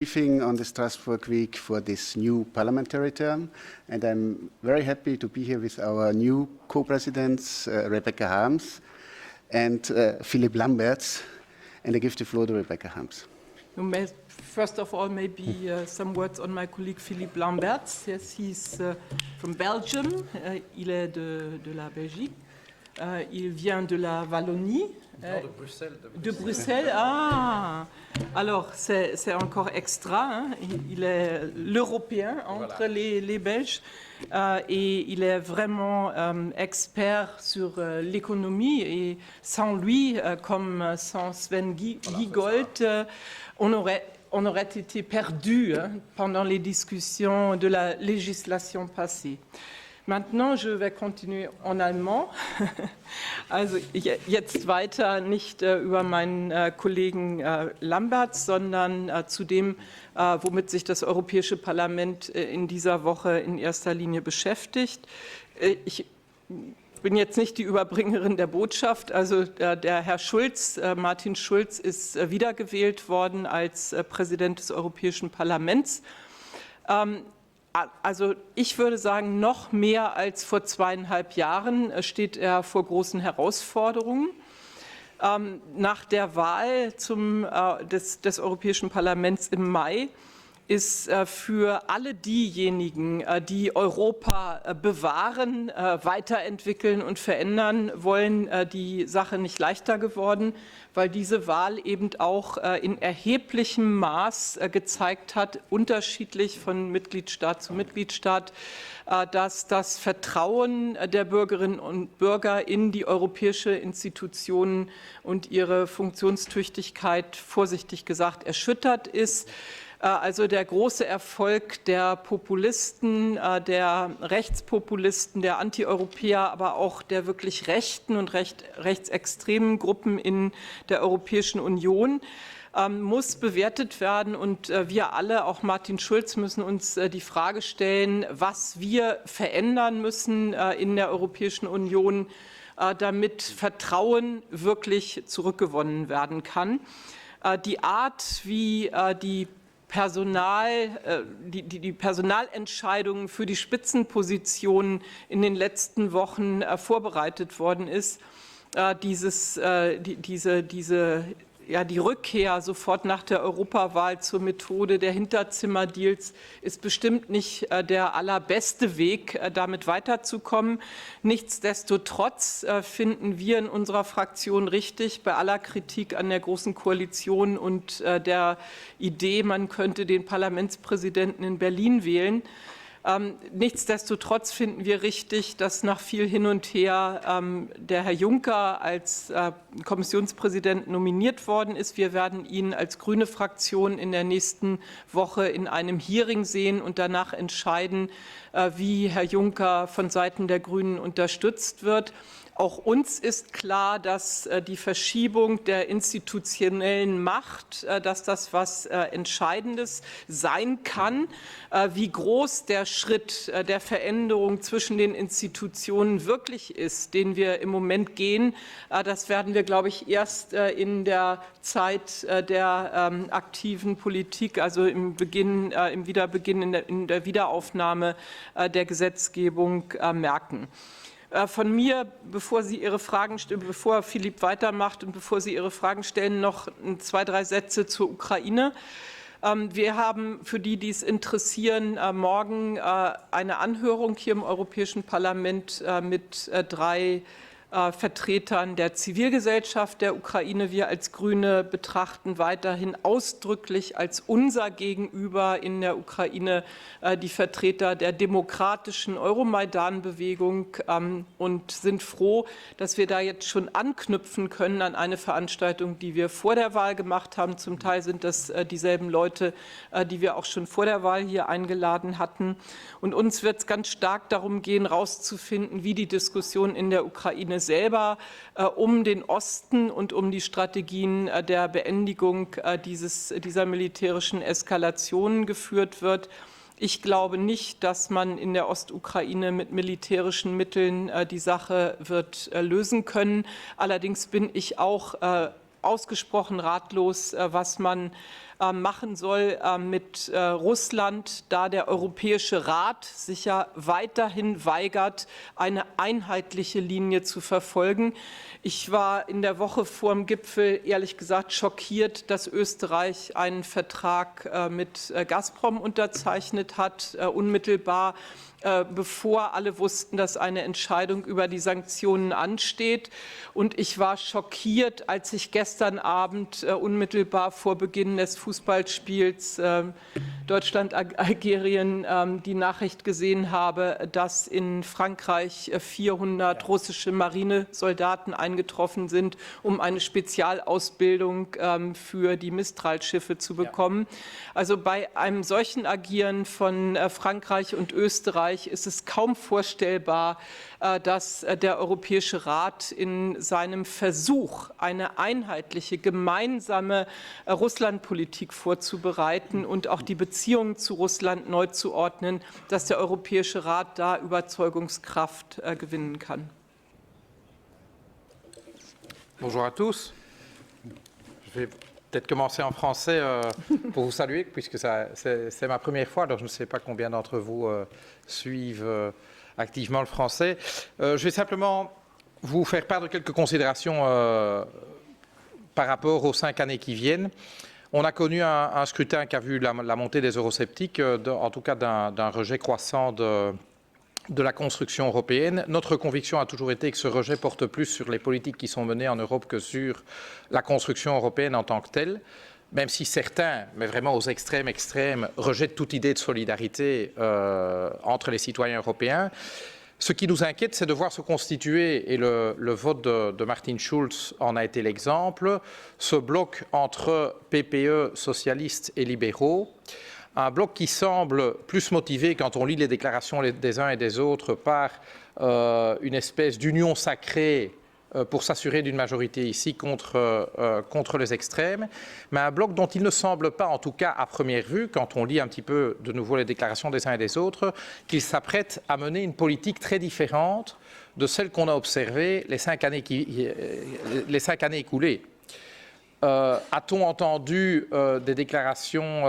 briefing on the Strasbourg week for this new parliamentary term, and I'm very happy to be here with our new co-presidents, Rebecca Harms and Philippe Lamberts, and I give the floor to Rebecca Harms. First of all, maybe some words on my colleague Philippe Lamberts. Yes, he's from Belgium. Il est de la Belgique. Il vient de la Wallonie. De Bruxelles. De Bruxelles, ah. Alors, c'est encore extra. Hein. Il est l'Européen entre voilà. les Belges. Et il est vraiment expert sur l'économie. Et sans lui, comme sans Sven Giegold, on aurait été perdu hein, pendant les discussions de la législation passée. Maintenant, je vais continuer en allemand. Also jetzt weiter nicht über meinen Kollegen Lamberts, sondern zu dem, womit sich das Europäische Parlament in dieser Woche in erster Linie beschäftigt. Ich bin jetzt nicht die Überbringerin der Botschaft. Also der Herr Schulz, Martin Schulz, ist wiedergewählt worden als Präsident des Europäischen Parlaments. Also ich würde sagen, noch mehr als vor 2,5 Jahren steht er vor großen Herausforderungen. Nach der Wahl des Europäischen Parlaments im Mai ist für alle diejenigen, die Europa bewahren, weiterentwickeln und verändern wollen, die Sache nicht leichter geworden, weil diese Wahl eben auch in erheblichem Maß gezeigt hat, unterschiedlich von Mitgliedstaat zu Mitgliedstaat, dass das Vertrauen der Bürgerinnen und Bürger in die europäische Institutionen und ihre Funktionstüchtigkeit, vorsichtig gesagt, erschüttert ist. Also der große Erfolg der Populisten, der Rechtspopulisten, der Antieuropäer, aber auch der wirklich rechten und rechtsextremen Gruppen in der Europäischen Union muss bewertet werden. Und wir alle, auch Martin Schulz, müssen uns die Frage stellen, was wir verändern müssen in der Europäischen Union, damit Vertrauen wirklich zurückgewonnen werden kann. Die Art, wie die Personalentscheidungen für die Spitzenpositionen in den letzten Wochen vorbereitet worden ist, die Rückkehr sofort nach der Europawahl zur Methode der Hinterzimmerdeals ist bestimmt nicht der allerbeste Weg, damit weiterzukommen. Nichtsdestotrotz finden wir in unserer Fraktion richtig, bei aller Kritik an der Großen Koalition und der Idee, man könnte den Parlamentspräsidenten in Berlin wählen, nichtsdestotrotz finden wir richtig, dass nach viel Hin und Her der Herr Juncker als Kommissionspräsident nominiert worden ist. Wir werden ihn als grüne Fraktion in der nächsten Woche in einem Hearing sehen und danach entscheiden, wie Herr Juncker von Seiten der Grünen unterstützt wird. Auch uns ist klar, dass die Verschiebung der institutionellen Macht, dass das was Entscheidendes sein kann. Wie groß der Schritt der Veränderung zwischen den Institutionen wirklich ist, den wir im Moment gehen, das werden wir, glaube ich, erst in der Zeit der aktiven Politik, also im Wiederbeginn, in der Wiederaufnahme der Gesetzgebung merken. Von mir, bevor Philipp weitermacht und bevor Sie Ihre Fragen stellen, noch 2, 3 Sätze zur Ukraine. Wir haben, für die es interessieren, morgen eine Anhörung hier im Europäischen Parlament mit 3 Vertretern der Zivilgesellschaft der Ukraine. Wir als Grüne betrachten weiterhin ausdrücklich als unser Gegenüber in der Ukraine die Vertreter der demokratischen Euromaidan-Bewegung und sind froh, dass wir da jetzt schon anknüpfen können an eine Veranstaltung, die wir vor der Wahl gemacht haben. Zum Teil sind das dieselben Leute, die wir auch schon vor der Wahl hier eingeladen hatten. Und uns wird es ganz stark darum gehen, herauszufinden, wie die Diskussion in der Ukraine selber um den Osten und um die Strategien der Beendigung dieser militärischen Eskalationen geführt wird. Ich glaube nicht, dass man in der Ostukraine mit militärischen Mitteln die Sache wird lösen können. Allerdings bin ich auch ausgesprochen ratlos, was man machen soll mit Russland, da der Europäische Rat sich ja weiterhin weigert, eine einheitliche Linie zu verfolgen. Ich war in der Woche vor dem Gipfel ehrlich gesagt schockiert, dass Österreich einen Vertrag mit Gazprom unterzeichnet hat, unmittelbar bevor alle wussten, dass eine Entscheidung über die Sanktionen ansteht. Und ich war schockiert, als ich gestern Abend unmittelbar vor Beginn des Fußballspiels Deutschland-Algerien die Nachricht gesehen habe, dass in Frankreich 400 russische Marinesoldaten eingetroffen sind, um eine Spezialausbildung für die Mistral-Schiffe zu bekommen. Also bei einem solchen Agieren von Frankreich und Österreich ist es kaum vorstellbar, dass der Europäische Rat in seinem Versuch, eine einheitliche, gemeinsame Russlandpolitik vorzubereiten und auch die Beziehungen zu Russland neu zu ordnen, dass der Europäische Rat da Überzeugungskraft gewinnen kann. Bonjour à tous. Je vais peut-être commencer en français pour vous saluer, puisque c'est ma première fois, alors je ne sais pas combien d'entre vous suivent activement le français. Je vais simplement vous faire part de quelques considérations par rapport aux 5 années qui viennent. On a connu un scrutin qui a vu la montée des eurosceptiques, en tout cas d'un rejet croissant de la construction européenne. Notre conviction a toujours été que ce rejet porte plus sur les politiques qui sont menées en Europe que sur la construction européenne en tant que telle, même si certains, mais vraiment aux extrêmes, rejettent toute idée de solidarité entre les citoyens européens. Ce qui nous inquiète, c'est de voir se constituer, et le vote de Martin Schulz en a été l'exemple, ce bloc entre PPE, socialistes et libéraux, un bloc qui semble plus motivé, quand on lit les déclarations des uns et des autres, par une espèce d'union sacrée pour s'assurer d'une majorité ici contre les extrêmes, mais un bloc dont il ne semble pas, en tout cas à première vue, quand on lit un petit peu de nouveau les déclarations des uns et des autres, qu'il s'apprête à mener une politique très différente de celle qu'on a observée les 5 années écoulées. A-t-on entendu des déclarations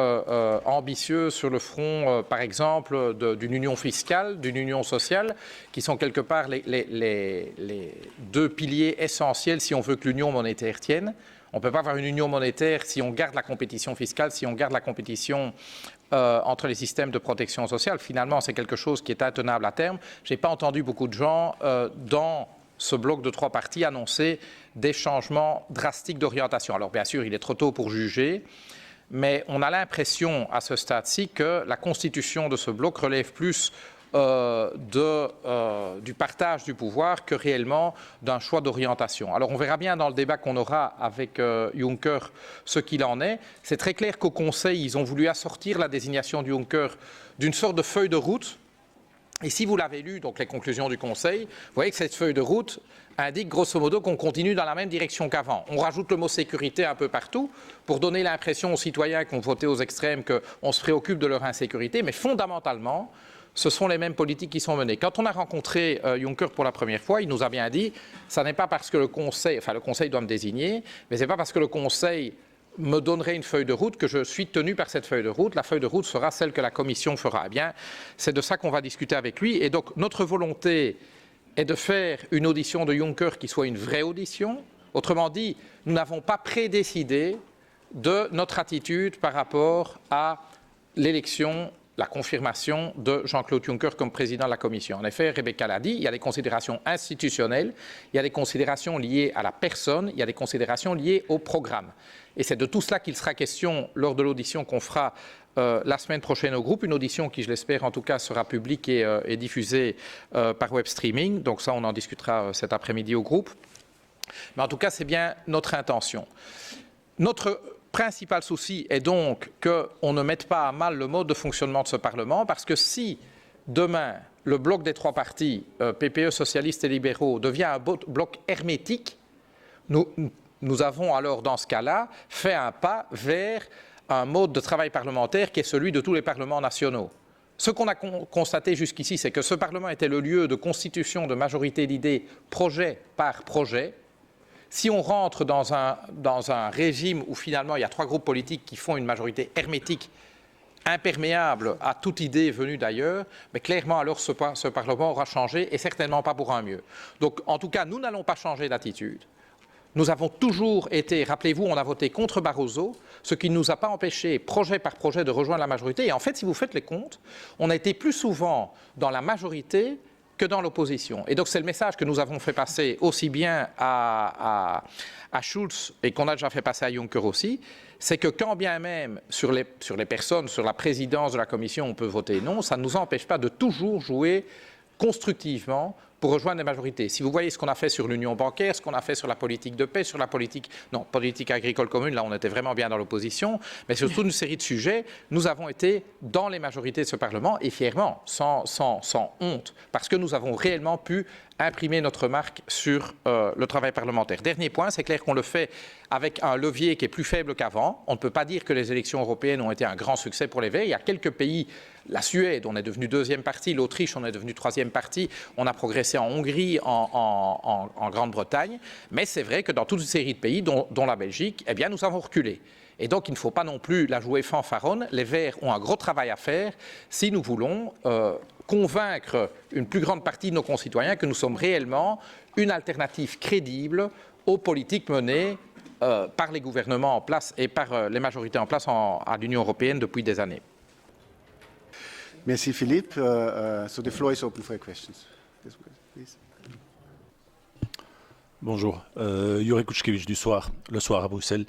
ambitieuses sur le front, par exemple, d'une union fiscale, d'une union sociale, qui sont quelque part les 2 piliers essentiels si on veut que l'union monétaire tienne. On ne peut pas avoir une union monétaire si on garde la compétition fiscale, si on garde la compétition entre les systèmes de protection sociale. Finalement, c'est quelque chose qui est intenable à terme. Je n'ai pas entendu beaucoup de gens dans ce bloc de 3 partis annoncer des changements drastiques d'orientation. Alors bien sûr, il est trop tôt pour juger, mais on a l'impression à ce stade-ci que la constitution de ce bloc relève plus du partage du pouvoir que réellement d'un choix d'orientation. Alors on verra bien dans le débat qu'on aura avec Juncker ce qu'il en est. C'est très clair qu'au Conseil, ils ont voulu assortir la désignation de Juncker d'une sorte de feuille de route. Et si vous l'avez lu, donc les conclusions du Conseil, vous voyez que cette feuille de route indique grosso modo qu'on continue dans la même direction qu'avant. On rajoute le mot sécurité un peu partout pour donner l'impression aux citoyens qui ont voté aux extrêmes qu'on se préoccupe de leur insécurité, mais fondamentalement, ce sont les mêmes politiques qui sont menées. Quand on a rencontré Juncker pour la première fois, il nous a bien dit, ça n'est pas parce que le Conseil doit me désigner, mais ce n'est pas parce que le Conseil me donnerait une feuille de route que je suis tenu par cette feuille de route. La feuille de route sera celle que la Commission fera. Eh bien, c'est de ça qu'on va discuter avec lui. Et donc, notre volonté est de faire une audition de Juncker qui soit une vraie audition. Autrement dit, nous n'avons pas prédécidé de notre attitude par rapport à l'élection, la confirmation de Jean-Claude Juncker comme président de la Commission. En effet, Rebecca l'a dit, il y a des considérations institutionnelles, il y a des considérations liées à la personne, il y a des considérations liées au programme. Et c'est de tout cela qu'il sera question lors de l'audition qu'on fera la semaine prochaine au groupe, une audition qui, je l'espère en tout cas, sera publique et diffusée par web streaming. Donc ça, on en discutera cet après-midi au groupe. Mais en tout cas, c'est bien notre intention. Notre principal souci est donc qu'on ne mette pas à mal le mode de fonctionnement de ce Parlement, parce que si demain le bloc des 3 partis, PPE, socialistes et libéraux, devient un bloc hermétique, nous avons alors dans ce cas-là fait un pas vers un mode de travail parlementaire qui est celui de tous les parlements nationaux. Ce qu'on a constaté jusqu'ici, c'est que ce Parlement était le lieu de constitution de majorité d'idées projet par projet. Si on rentre dans un régime où finalement il y a 3 groupes politiques qui font une majorité hermétique, imperméable à toute idée venue d'ailleurs, mais clairement alors ce Parlement aura changé et certainement pas pour un mieux. Donc en tout cas, nous n'allons pas changer d'attitude. Nous avons toujours été, rappelez-vous, on a voté contre Barroso, ce qui ne nous a pas empêché, projet par projet, de rejoindre la majorité. Et en fait, si vous faites les comptes, on a été plus souvent dans la majorité que dans l'opposition. Et donc c'est le message que nous avons fait passer aussi bien à Schulz et qu'on a déjà fait passer à Juncker aussi, c'est que quand bien même sur les personnes, sur la présidence de la Commission, on peut voter non, ça ne nous empêche pas de toujours jouer constructivement pour rejoindre les majorités. Si vous voyez ce qu'on a fait sur l'union bancaire, ce qu'on a fait sur la politique de paix, sur la politique agricole commune, là on était vraiment bien dans l'opposition, mais sur toute une série de sujets, nous avons été dans les majorités de ce Parlement et fièrement, sans honte, parce que nous avons réellement pu imprimer notre marque sur le travail parlementaire. Dernier point, c'est clair qu'on le fait avec un levier qui est plus faible qu'avant. On ne peut pas dire que les élections européennes ont été un grand succès pour les Verts. Il y a quelques pays, la Suède, on est devenu 2e parti, l'Autriche, on est devenu 3e parti, on a progressé en Hongrie, en Grande-Bretagne, mais c'est vrai que dans toute une série de pays, dont la Belgique, eh bien, nous avons reculé. Et donc, il ne faut pas non plus la jouer fanfaronne. Les Verts ont un gros travail à faire si nous voulons convaincre une plus grande partie de nos concitoyens que nous sommes réellement une alternative crédible aux politiques menées par les gouvernements en place et par les majorités en place à l'Union européenne depuis des années. Merci Philippe. So the floor is open for your questions. Yes, please. Bonjour, Jurek Kuczkiewicz du Soir, Le Soir à Bruxelles.